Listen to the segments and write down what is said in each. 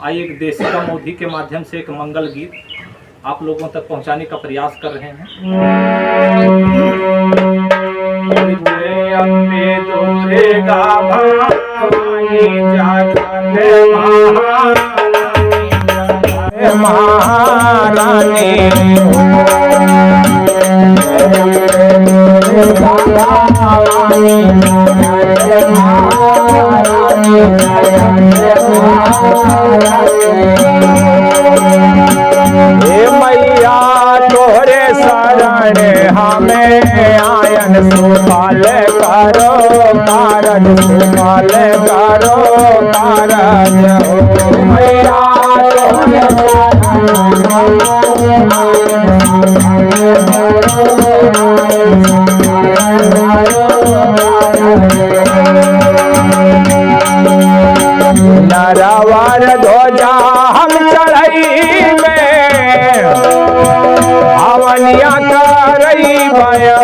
आइए एक देशिका मोदी के माध्यम से एक मंगल गीत आप लोगों तक पहुंचाने का प्रयास कर रहे हैं। अम्बे दुर्गा भवानी महारानी मैया तोरे शरण हमें आयन सुफल करो कारज सुफल करो कारज मैया नरवर ध्वजा हम चढ़ई में हवनिया करई भयो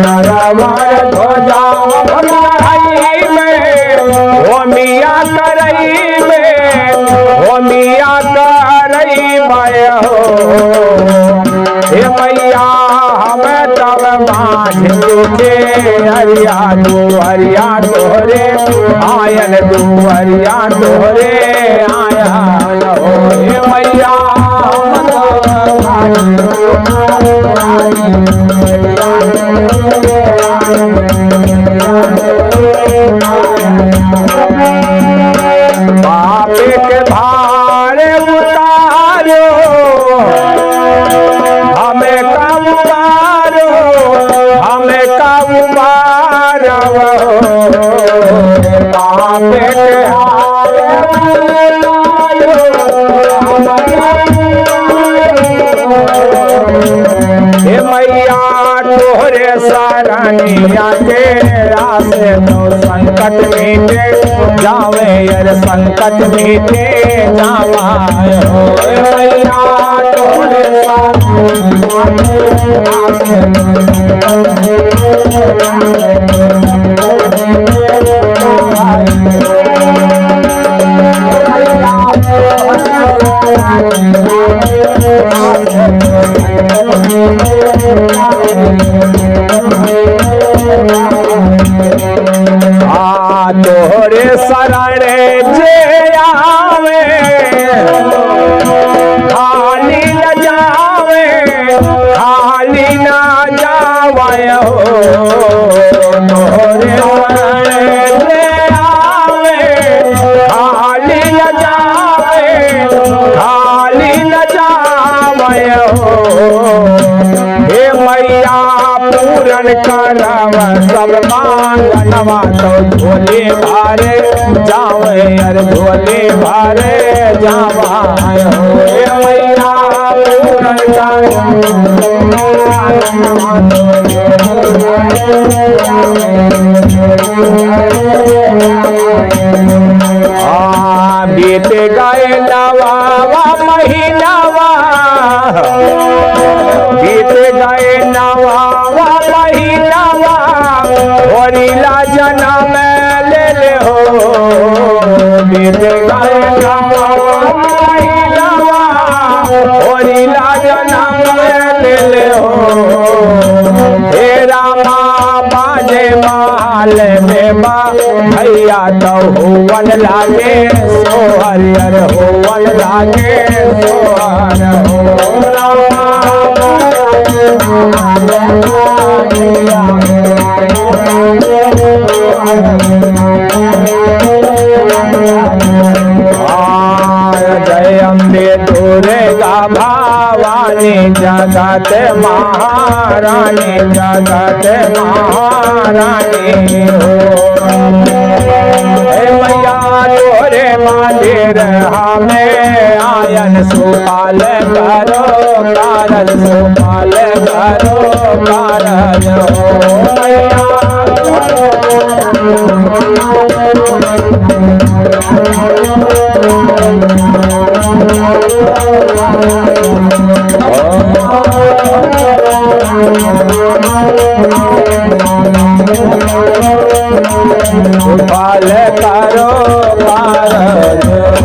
नरवर ध्वजा हम चढ़ई में होमिया करई में होमिया करई भयो हे मैया हमें तब बाँझ तुझे हरिया दुहरिया तोहरे आयन दुहरिया तोहरे आयन हो हे मैया बापे के भार उतारो हमें कब मारो हमें कब मारो बापे के हार हे मैया तोहरे सारनिया के रासे तो संकट मीटे जावे यार संकट मीटे जावा हो मैया तोहरे तोहरे शरण जे आवे खाली न जावे खाली न जावे हो तोहरे शरण जे आवे खाली न जावे खाली न जावे हो हे मैया पूरन करव सब मांगनवा तो झोले भारे जावे अरे झोले भारे जावा हो हे मैया पूरन बीत गए नवा महीनावा बीत गए नवा महीनावा होरीला जन्म ले ले हो बीत गए नवा महीनावा होरीला जन्म ले ले हो हे रामा बाजे माल में बा भैया तो होवन लागे सोहर हर होवन लागे सोहर हो रामा जय अम्बे दुर्गा भवानी जगत महारानी जगत महारानी हो मैया तोरे मंदिर हमें आयन सुपाल करो कारज सुपाल करो कारज हो मैया सुपाल करो कारज रे